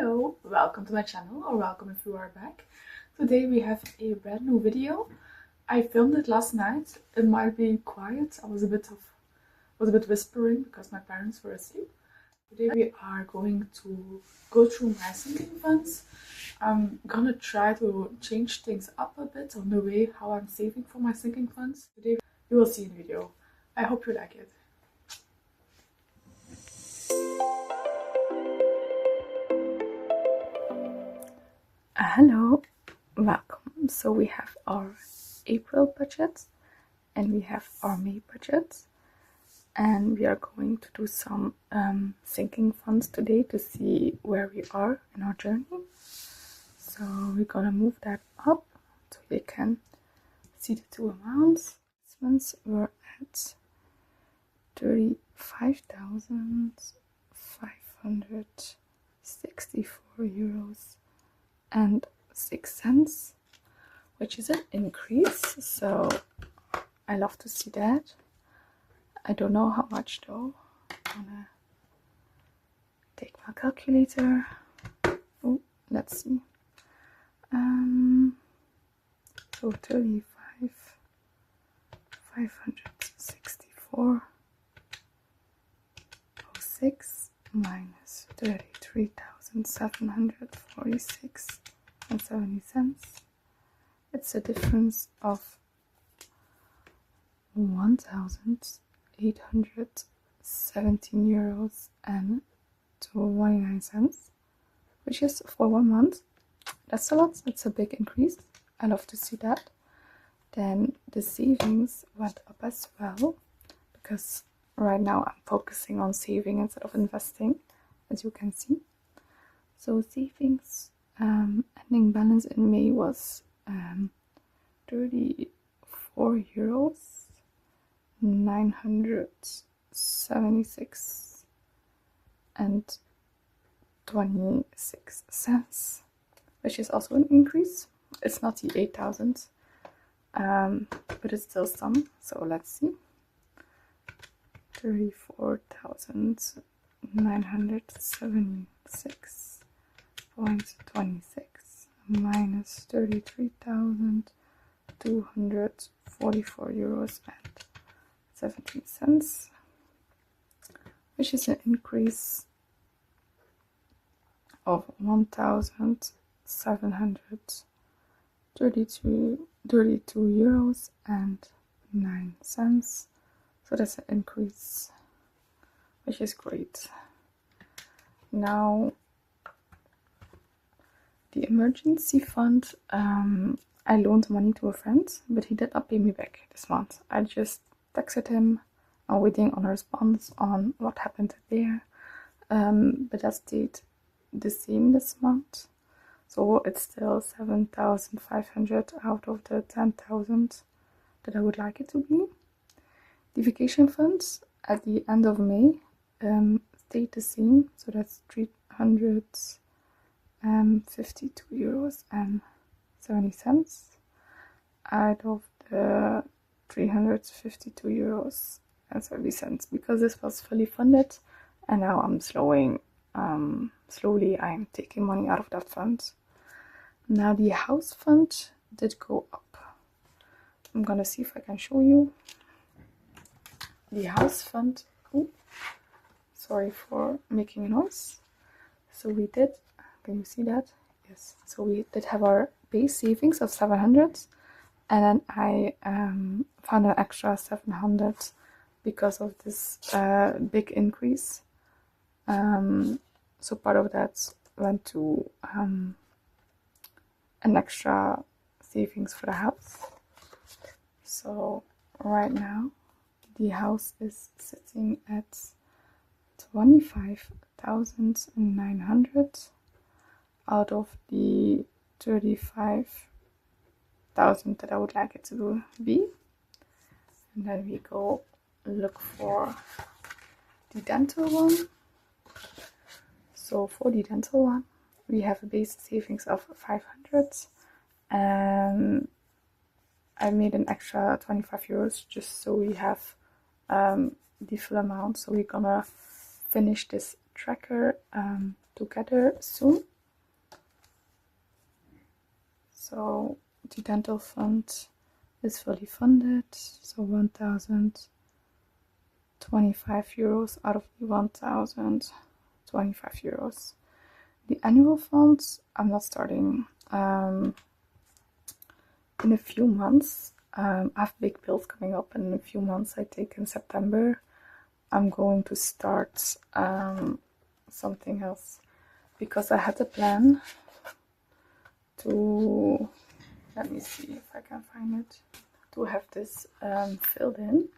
Hello, welcome to my channel, or welcome if you are back. Today we have a brand new video. I filmed it last night. It might be quiet. I was a bit whispering because my parents were asleep. Today we are going to go through my sinking funds. I'm gonna try to change things up a bit on the way how I'm saving for my sinking funds. Today you will see in the video. I hope you like it. Hello, welcome. So we have our April budget and we have our May budget, and we are going to do some sinking funds today to see where we are in our journey. So we're gonna move that up so you can see the two amounts. This ones were at 35,564 euros and 6 cents, which is an increase, so I love to see that. I don't know how much though. I'm gonna take my calculator. Oh, let's see. So 35,564.06 minus 33,746.70. It's a difference of 1,817 euros and 29 cents, which is for 1 month. That's a lot. It's a big increase. I love to see that. Then the savings went up as well, because right now I'm focusing on saving instead of investing, as you can see. So savings ending balance in May was 34 euros 976 and 26 cents, which is also an increase. It's not the 8,000, but it's still some. So let's see. 34,976.26 minus 33,244 euros and 17 cents, which is an increase of 1,732 euros and 9 cents. So that's an increase, which is great. Now, the emergency fund, I loaned money to a friend, but he did not pay me back this month. I just texted him. I'm waiting on a response on what happened there, but that stayed the same this month. So it's still 7,500 out of the 10,000 that I would like it to be. The vacation funds at the end of May stayed the same, so that's 352 euros and 70 cents out of the 352 euros and 70 cents, because this was fully funded, and now I'm slowly I'm taking money out of that fund. Now the house fund did go up. I'm gonna see if I can show you. The house fund, oh, sorry for making a noise. So we did, can you see that? Yes, so we did have our base savings of 700, and then I found an extra 700 because of this big increase. So part of that went to an extra savings for the house. So right now the house is sitting at 25,900 out of the 35,000 that I would like it to be. And then we go look for the dental one. So for the dental one, we have a base savings of 500, and I made an extra 25 euros just so we have the full amount. So we're gonna finish this tracker together soon. So the dental fund is fully funded, so 1,025 euros out of the 1,025 euros. The annual funds, I'm not starting. In a few months, I have big bills coming up, and in a few months, I think in September, I'm going to start something else, because I had a plan to, let me see if I can find it, to have this filled in,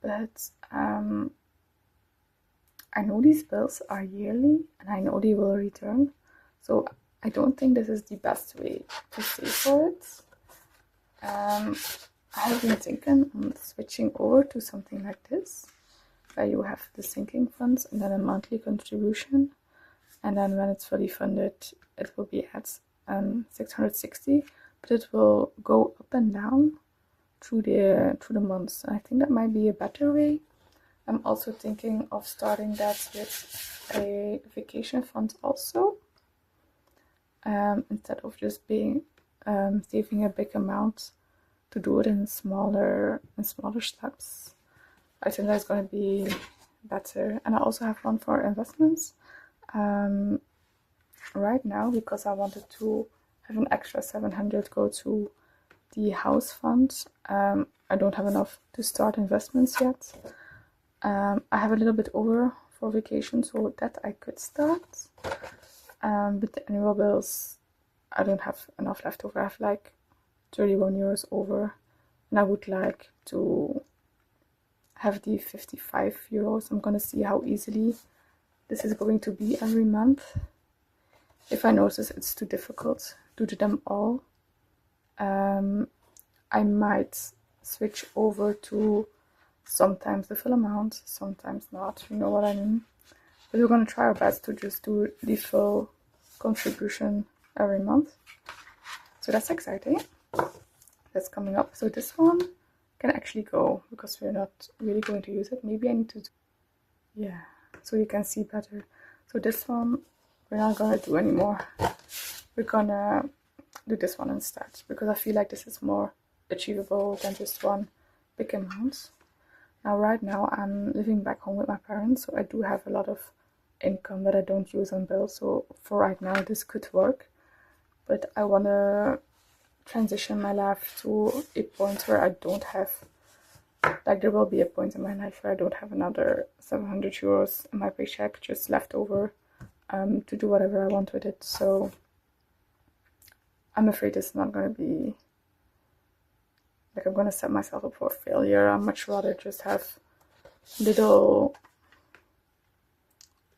but I know these bills are yearly and I know they will return, so I don't think this is the best way to save for it. I have been thinking on switching over to something like this, where you have the sinking funds and then a monthly contribution, and then when it's fully funded it will be at 660, but it will go up and down through the months. I think that might be a better way. I'm also thinking of starting that with a vacation fund also, instead of just being saving a big amount, to do it in smaller steps. I think that's going to be better. And I also have one for investments right now, because I wanted to have an extra 700 go to the house fund. I don't have enough to start investments yet. I have a little bit over for vacation, so that I could start. But the annual bills, I don't have enough left over. I have like 31 euros over, and I would like to have the 55 euros. I'm gonna see how easily this is going to be every month. If I notice it's too difficult to do them all, I might switch over to sometimes the full amount, sometimes not, you know what I mean. But we're gonna try our best to just do the full contribution every month. So that's exciting. That's coming up. So this one can actually go, because we're not really going to use it. Maybe I need to do, yeah, so you can see better. So this one we're not gonna do anymore. We're gonna do this one instead, because I feel like this is more achievable than just one big amount. Now right now I'm living back home with my parents, so I do have a lot of income that I don't use on bills. So for right now this could work, but I want to transition my life to a point where I don't have, like, there will be a point in my life where I don't have another 700 euros in my paycheck just left over to do whatever I want with it. So I'm afraid it's not going to be, like, I'm going to set myself up for failure. I'd much rather just have little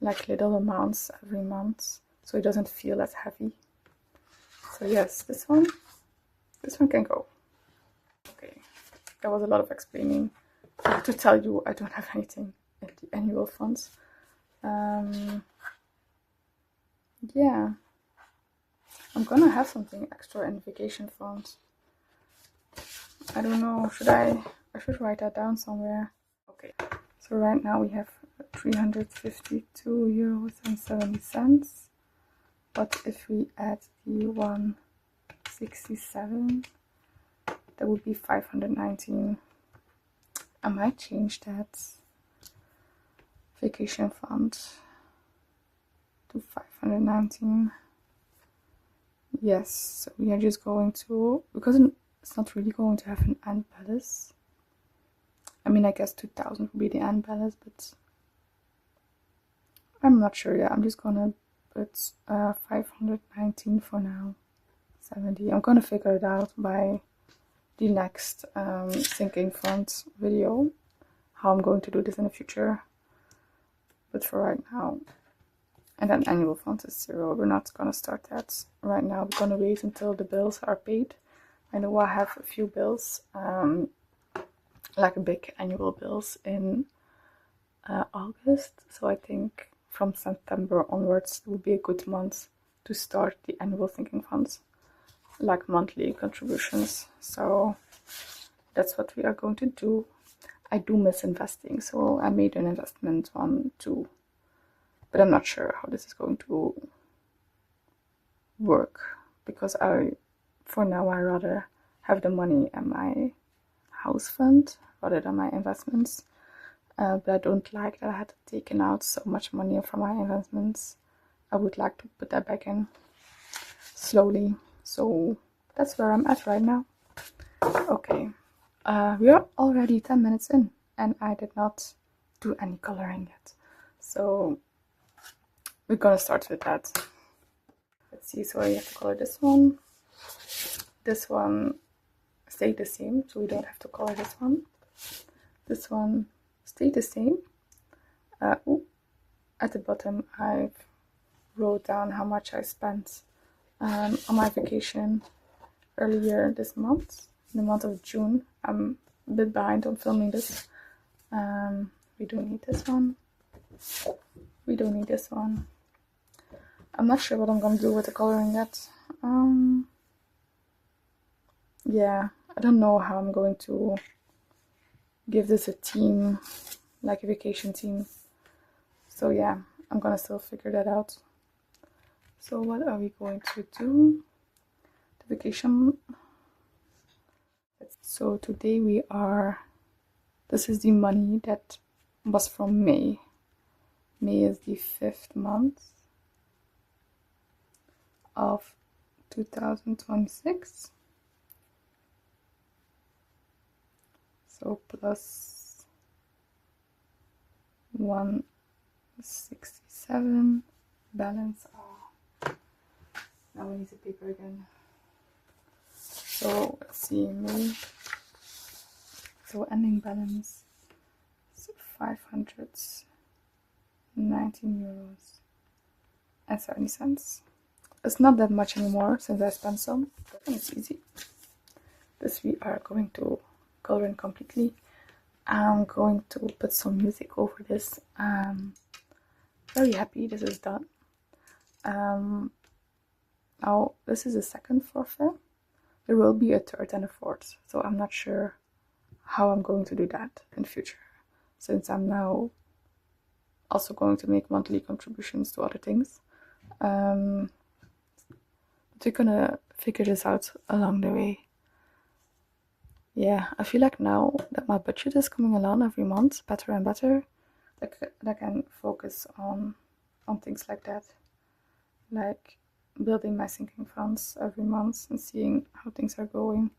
amounts every month, so it doesn't feel as heavy. So yes, this one can go. Okay, that was a lot of explaining. I have to tell you, I don't have anything in the annual funds. Yeah, I'm gonna have something extra in vacation funds. I don't know, I should write that down somewhere. Okay, so right now we have 352 euros and 70 cents. But if we add the 167, that would be 519. I might change that vacation fund to 519. Yes, so we are just going to, because it's not really going to have an end balance. I mean, I guess 2000 would be the end balance, but I'm not sure yet. I'm just gonna put 519 for now. 70. I'm gonna figure it out by the next sinking fund video, how I'm going to do this in the future. But for right now, and then annual fund is 0. We're not gonna start that right now. We're gonna wait until the bills are paid. I know I have a few bills, like big annual bills in August, so I think from September onwards it would be a good month to start the annual sinking funds, like monthly contributions. So that's what we are going to do. I do miss investing, so I made an investment one too, but I'm not sure how this is going to work. because for now I rather have the money in my house fund rather than my investments. But I don't like that I had taken out so much money from my investments. I would like to put that back in slowly. So that's where I'm at right now. Okay, we are already 10 minutes in and I did not do any coloring yet. So we're gonna start with that. Let's see, so I have to color this one. This one stayed the same, so we don't have to color this one. This one stayed the same. At the bottom I wrote down how much I spent on my vacation earlier this month, in the month of June. I'm a bit behind on filming this. We don't need this one. We don't need this one. I'm not sure what I'm gonna do with the coloring yet. Yeah, I don't know how I'm going to give this a theme, like a vacation theme. So yeah, I'm gonna still figure that out. So what are we going to do? The vacation. So today this is the money that was from May. May is the 5th month of 2026. So plus 167 balance. Now we need the paper again. So let's see, May. So ending balance is 519 euros and 70 cents. It's not that much anymore since I spent some, but it's easy. This we are going to color in completely. I'm going to put some music over this. Very happy this is done. Now this is the second forfait. There will be a third and a fourth, so I'm not sure how I'm going to do that in future, since I'm now also going to make monthly contributions to other things. But we're gonna figure this out along the way. Yeah, I feel like now that my budget is coming along every month better and better, that I can focus on things like that, like building my sinking funds every month and seeing how things are going.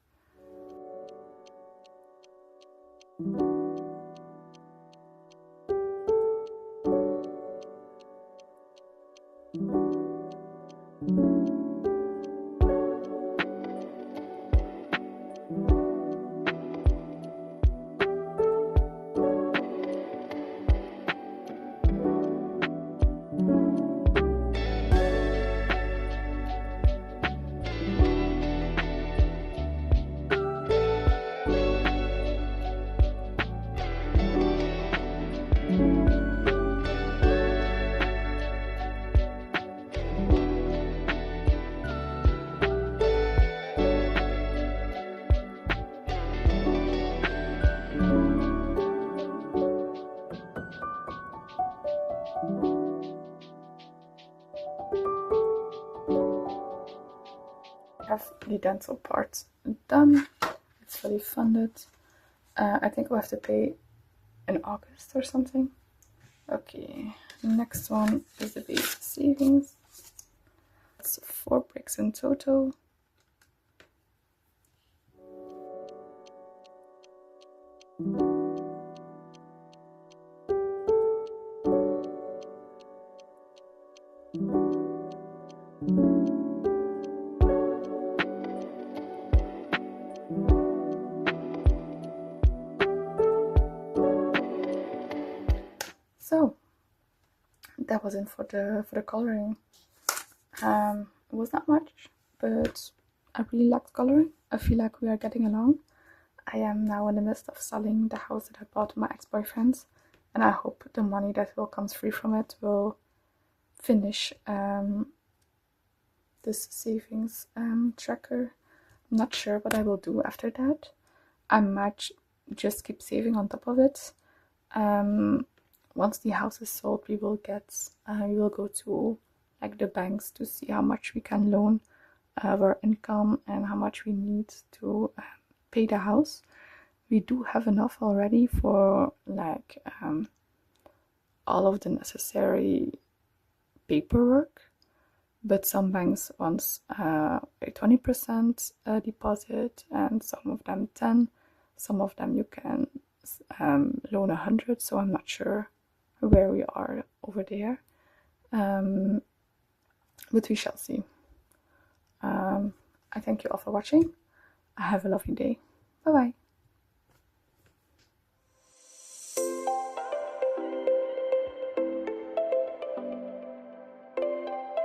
Have the dental part done. It's fully funded. I think we'll have to pay in August or something. Okay, next one is the base savings. It's 4 bricks in total. So that was it for the coloring. It was not much, but I really liked coloring. I feel like we are getting along. I am now in the midst of selling the house that I bought with my ex-boyfriends, and I hope the money that will come free from it will finish this savings tracker. I'm not sure what I will do after that. I might just keep saving on top of it. Once the house is sold, we will go to like the banks to see how much we can loan our income and how much we need to pay the house. We do have enough already for like all of the necessary paperwork, but some banks want a 20% deposit, and some of them 10. Some of them you can loan 100, so I'm not sure where we are over there, but we shall see. I thank you all for watching. Have a lovely day. Bye bye.